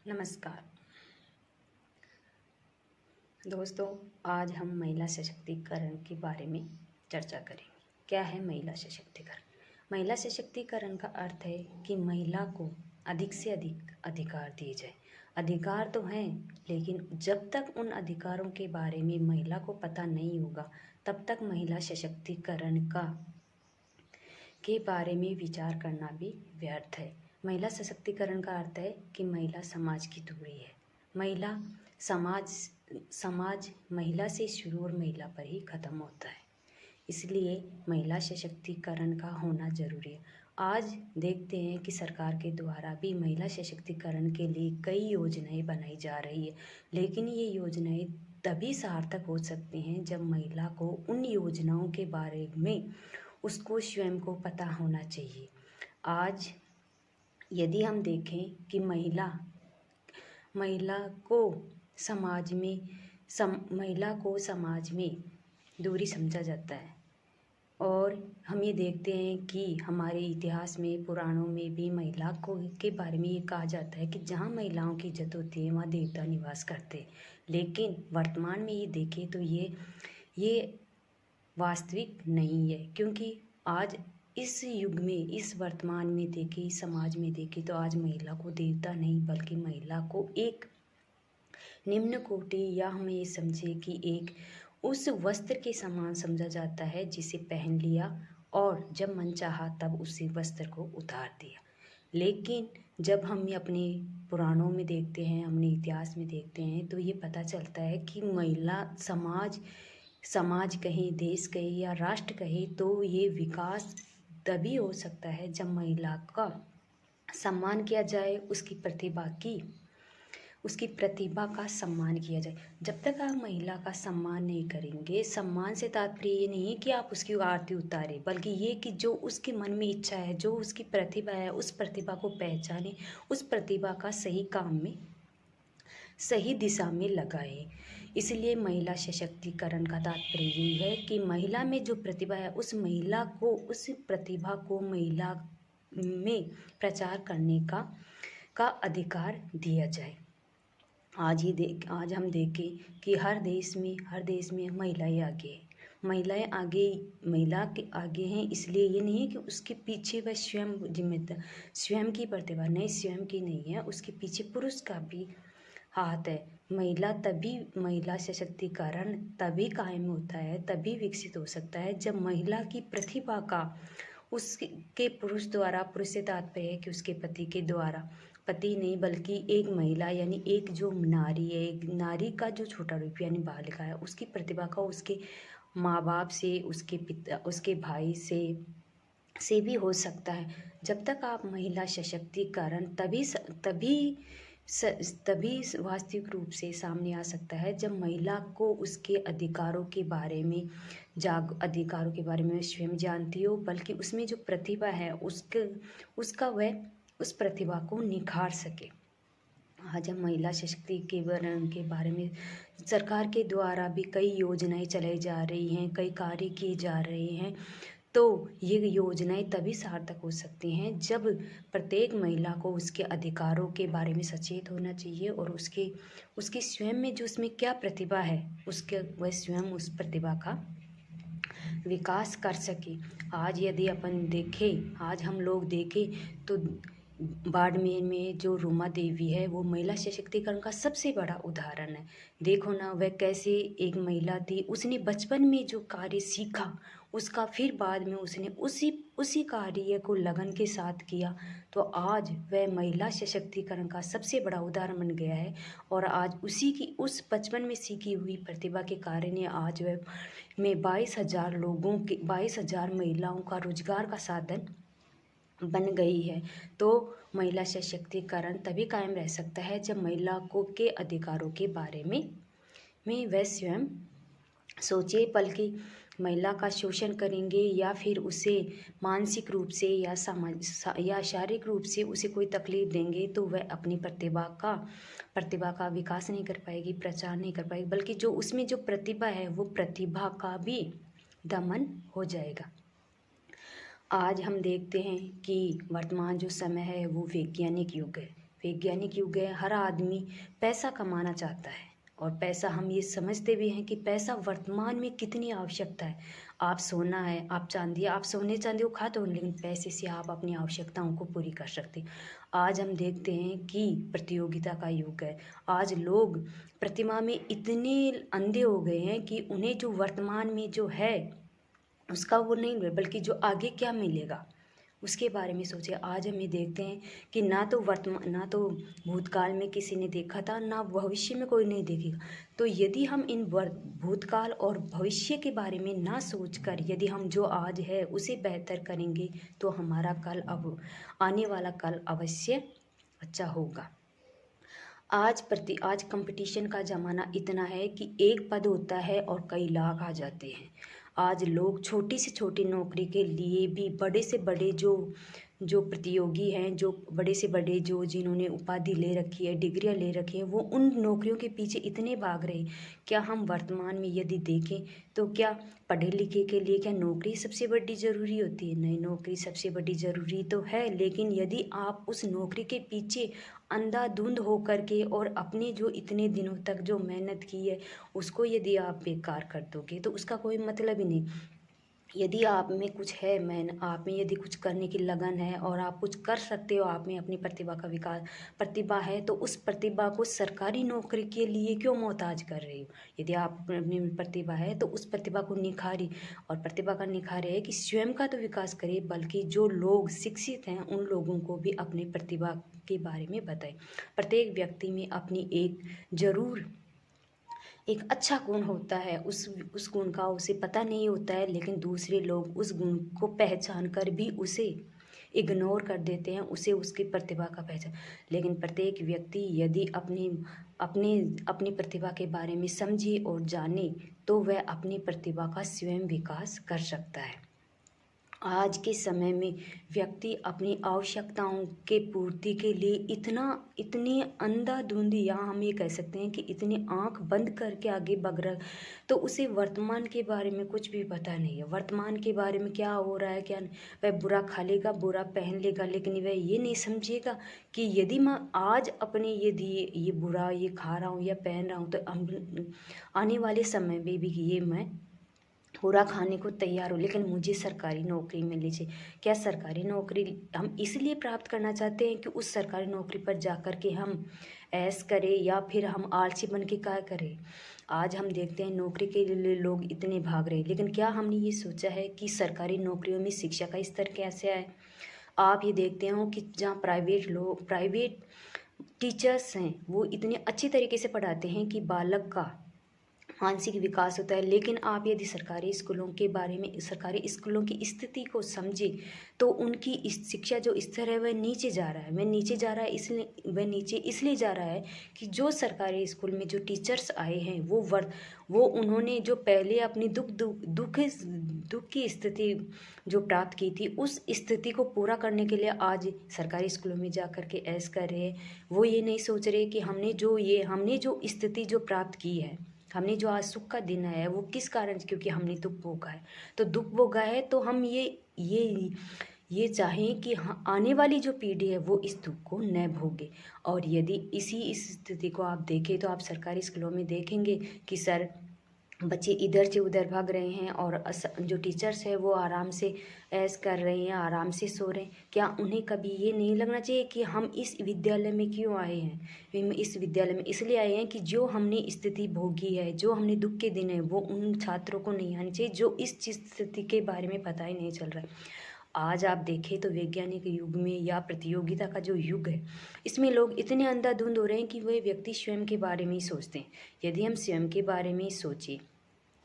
नमस्कार दोस्तों। आज हम महिला सशक्तिकरण के बारे में चर्चा करेंगे। क्या है महिला सशक्तिकरण? महिला सशक्तिकरण का अर्थ है कि महिला को अधिक से अधिक अधिकार दिए जाए। अधिकार तो हैं, लेकिन जब तक उन अधिकारों के बारे में महिला को पता नहीं होगा तब तक महिला सशक्तिकरण के बारे में विचार करना भी व्यर्थ है। महिला सशक्तिकरण का अर्थ है कि महिला समाज की धुरी है। महिला समाज महिला से शुरू और महिला पर ही खत्म होता है। इसलिए महिला सशक्तिकरण का होना जरूरी है। आज देखते हैं कि सरकार के द्वारा भी महिला सशक्तिकरण के लिए कई योजनाएं बनाई जा रही है, लेकिन ये योजनाएं तभी सार्थक हो सकती हैं जब महिला को उन योजनाओं के बारे में उसको स्वयं को पता होना चाहिए। आज यदि हम देखें कि महिला को समाज में दूरी समझा जाता है, और हम ये देखते हैं कि हमारे इतिहास में पुराणों में भी महिला को के बारे में ये कहा जाता है कि जहाँ महिलाओं की इज्जत होती है वहाँ देवता निवास करते हैं। लेकिन वर्तमान में ये देखें तो ये वास्तविक नहीं है, क्योंकि आज इस युग में, इस वर्तमान में देखें, समाज में देखें तो आज महिला को देवता नहीं बल्कि महिला को एक निम्न कोटि, या हमें ये समझे कि एक उस वस्त्र के समान समझा जाता है जिसे पहन लिया और जब मन चाहा तब उसी वस्त्र को उतार दिया। लेकिन जब हम ये अपने पुराणों में देखते हैं, अपने इतिहास में देखते हैं, तो ये पता चलता है कि महिला समाज कहे, देश कहे या राष्ट्र कहे, तो ये विकास तभी हो सकता है जब महिला का सम्मान किया जाए, उसकी प्रतिभा का सम्मान किया जाए। जब तक आप महिला का सम्मान नहीं करेंगे, सम्मान से तात्पर्य ये नहीं है कि आप उसकी आरती उतारें, बल्कि ये कि जो उसके मन में इच्छा है, जो उसकी प्रतिभा है, उस प्रतिभा को पहचाने, उस प्रतिभा का सही काम में, सही दिशा में लगाए। इसलिए महिला सशक्तिकरण का तात्पर्य यही है कि महिला में जो प्रतिभा है, उस प्रतिभा को महिला में प्रचार करने का अधिकार दिया जाए। आज हम देखें कि हर देश में महिला के आगे हैं। इसलिए ये नहीं है कि उसके पीछे वह स्वयं जिम्मेदार, स्वयं की प्रतिभा नहीं, स्वयं की नहीं है, उसके पीछे पुरुष का भी हाथ है। महिला सशक्तिकरण तभी कायम होता है, तभी विकसित हो सकता है जब महिला की प्रतिभा का उसके पुरुष से तात्पर्य है कि उसके पति के द्वारा, पति नहीं बल्कि एक महिला यानी एक जो नारी है, एक नारी का जो छोटा रूप यानी बालिका है, उसकी प्रतिभा का उसके माँ बाप से, उसके पिता, उसके भाई से भी हो सकता है। जब तक आप महिला सशक्तिकरण तभी वास्तविक रूप से सामने आ सकता है जब महिला को उसके अधिकारों के बारे में स्वयं जानती हो, बल्कि उसमें जो प्रतिभा है उसका वह उस प्रतिभा को निखार सके। आज हम महिला सशक्तिकरण के बारे में सरकार के द्वारा भी कई योजनाएं चलाई जा रही हैं, कई कार्य किए जा रहे हैं। तो ये योजनाएं तभी सार्थक हो सकती हैं जब प्रत्येक महिला को उसके अधिकारों के बारे में सचेत होना चाहिए, और उसके स्वयं में जो उसमें क्या प्रतिभा है, वह स्वयं उस प्रतिभा का विकास कर सके। आज यदि आज हम लोग देखें तो बाड़मेर में जो रूमा देवी है, वो महिला सशक्तिकरण का सबसे बड़ा उदाहरण है। देखो ना, वह कैसे एक महिला थी, उसने बचपन में जो कार्य सीखा उसका फिर बाद में उसने उसी कार्य को लगन के साथ किया, तो आज वह महिला सशक्तिकरण का सबसे बड़ा उदाहरण बन गया है। और आज उस बचपन में सीखी हुई प्रतिभा के कारण आज वह में 22,000 महिलाओं का रोजगार का साधन बन गई है। तो महिला सशक्तिकरण तभी कायम रह सकता है जब महिला को के अधिकारों के बारे में वह स्वयं सोचे, बल्कि महिला का शोषण करेंगे या फिर उसे मानसिक रूप से या शारीरिक रूप से उसे कोई तकलीफ देंगे, तो वह अपनी प्रतिभा का विकास नहीं कर पाएगी, प्रचार नहीं कर पाएगी, बल्कि जो उसमें जो प्रतिभा है वो प्रतिभा का भी दमन हो जाएगा। आज हम देखते हैं कि वर्तमान जो समय है वो वैज्ञानिक युग है। वैज्ञानिक युग है, हर आदमी पैसा कमाना चाहता है और पैसा हम ये समझते भी हैं कि पैसा वर्तमान में कितनी आवश्यकता है। आप सोना है, आप सोने चांदी को खाते हो, लेकिन पैसे से आप अपनी आवश्यकताओं को पूरी कर सकते हैं। आज हम देखते हैं कि प्रतियोगिता का युग है। आज लोग प्रतिभा में इतने अंधे हो गए हैं कि उन्हें जो वर्तमान में जो है उसका वो नहीं, बल्कि जो आगे क्या मिलेगा उसके बारे में सोचे। आज हम ये देखते हैं कि ना तो भूतकाल में किसी ने देखा था, ना भविष्य में कोई नहीं देखेगा। तो यदि हम इन भूतकाल और भविष्य के बारे में ना सोचकर यदि हम जो आज है उसे बेहतर करेंगे तो हमारा कल अब आने वाला कल अवश्य अच्छा होगा। आज कंपटीशन का ज़माना इतना है कि एक पद होता है और कई लाख आ जाते हैं। आज लोग छोटी से छोटी नौकरी के लिए भी बड़े से बड़े जो प्रतियोगी हैं, जो बड़े से बड़े जो जिन्होंने उपाधि ले रखी है, डिग्रियां ले रखी हैं, वो उन नौकरियों के पीछे इतने भाग रहे हैं। क्या हम वर्तमान में यदि देखें तो क्या पढ़े लिखे के लिए क्या नौकरी सबसे बड़ी ज़रूरी होती है? नहीं, नौकरी सबसे बड़ी ज़रूरी तो है, लेकिन यदि आप उस नौकरी के पीछे अंधाधुंध होकर के और अपने जो इतने दिनों तक जो मेहनत की है उसको यदि आप बेकार कर दोगे तो उसका कोई मतलब ही नहीं। यदि आप में कुछ है, आप में यदि कुछ करने की लगन है और आप कुछ कर सकते हो, आप में अपनी प्रतिभा है, तो उस प्रतिभा को सरकारी नौकरी के लिए क्यों मोहताज कर रही हो? यदि आप में अपनी प्रतिभा है तो उस प्रतिभा को निखारी, और प्रतिभा का निखार है कि स्वयं का तो विकास करे, बल्कि जो लोग शिक्षित हैं उन लोगों को भी अपनी प्रतिभा के बारे में बताएं। प्रत्येक व्यक्ति में अपनी एक अच्छा गुण होता है, उस गुण का उसे पता नहीं होता है, लेकिन दूसरे लोग उस गुण को पहचान कर भी उसे इग्नोर कर देते हैं, उसे उसकी प्रतिभा का पहचान। लेकिन प्रत्येक व्यक्ति यदि अपनी प्रतिभा के बारे में समझे और जाने तो वह अपनी प्रतिभा का स्वयं विकास कर सकता है। आज के समय में व्यक्ति अपनी आवश्यकताओं के पूर्ति के लिए इतनी अंधाधुंध, या हम ये कह सकते हैं कि इतनी आंख बंद करके आगे बढ़ रहा है, तो उसे वर्तमान के बारे में कुछ भी पता नहीं है। वर्तमान के बारे में क्या हो रहा है क्या नहीं। वह बुरा खा लेगा, बुरा पहन लेगा, लेकिन वह ये नहीं समझेगा कि यदि मैं आज अपने ये बुरा ये खा रहा हूँ या पहन रहा हूँ तो आने वाले समय में भी ये मैं पूरा खाने को तैयार हो, लेकिन मुझे सरकारी नौकरी मिलनी चाहिए। क्या सरकारी नौकरी हम इसलिए प्राप्त करना चाहते हैं कि उस सरकारी नौकरी पर जाकर के हम ऐश करें, या फिर हम आलसी बन के क्या करें? आज हम देखते हैं नौकरी के लिए लोग इतने भाग रहे हैं, लेकिन क्या हमने ये सोचा है कि सरकारी नौकरियों में शिक्षा का स्तर कैसे है? आप ये देखते हो कि जहाँ प्राइवेट टीचर्स हैं वो इतने अच्छी तरीके से पढ़ाते हैं कि बालक का मानसिक विकास होता है, लेकिन आप यदि सरकारी स्कूलों की स्थिति को समझे तो उनकी शिक्षा जो स्तर है वह नीचे जा रहा है। वह नीचे इसलिए जा रहा है कि जो सरकारी स्कूल में जो टीचर्स आए हैं वो उन्होंने जो पहले अपनी दुख की स्थिति जो प्राप्त की थी, उस स्थिति को पूरा करने के लिए आज सरकारी स्कूलों में जा कर के ऐश कर रहे हैं। वो ये नहीं सोच रहे कि हमने जो स्थिति जो प्राप्त की है, हमने जो आज सुख का दिन है वो किस कारण, क्योंकि हमने दुख भोगा है। तो दुख भोगा है तो हम ये चाहें कि आने वाली जो पीढ़ी है वो इस दुख को न भोगे। और यदि इस स्थिति को आप देखें तो आप सरकारी स्कूलों में देखेंगे कि बच्चे इधर से उधर भाग रहे हैं और जो टीचर्स है वो आराम से ऐश कर रहे हैं, आराम से सो रहे हैं। क्या उन्हें कभी ये नहीं लगना चाहिए कि हम इस विद्यालय में क्यों आए हैं? हम इस विद्यालय में इसलिए आए हैं कि जो हमने स्थिति भोगी है, जो हमने दुख के दिन है, वो उन छात्रों को नहीं आनी चाहिए जो इस स्थिति के बारे में पता ही नहीं चल रहा है। आज आप देखें तो वैज्ञानिक युग में या प्रतियोगिता का जो युग है, इसमें लोग इतने अंधाधुंध हो रहे हैं कि वे व्यक्ति स्वयं के बारे में ही सोचते हैं। यदि हम स्वयं के बारे में सोचें,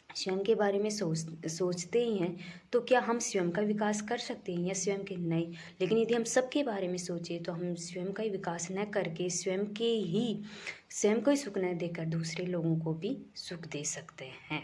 स्वयं के बारे में सोचते ही हैं तो क्या हम स्वयं का विकास कर सकते हैं या स्वयं के नहीं? लेकिन यदि हम सबके बारे में सोचें तो हम स्वयं का ही विकास न करके स्वयं को ही सुख न देकर दूसरे लोगों को भी सुख दे सकते हैं।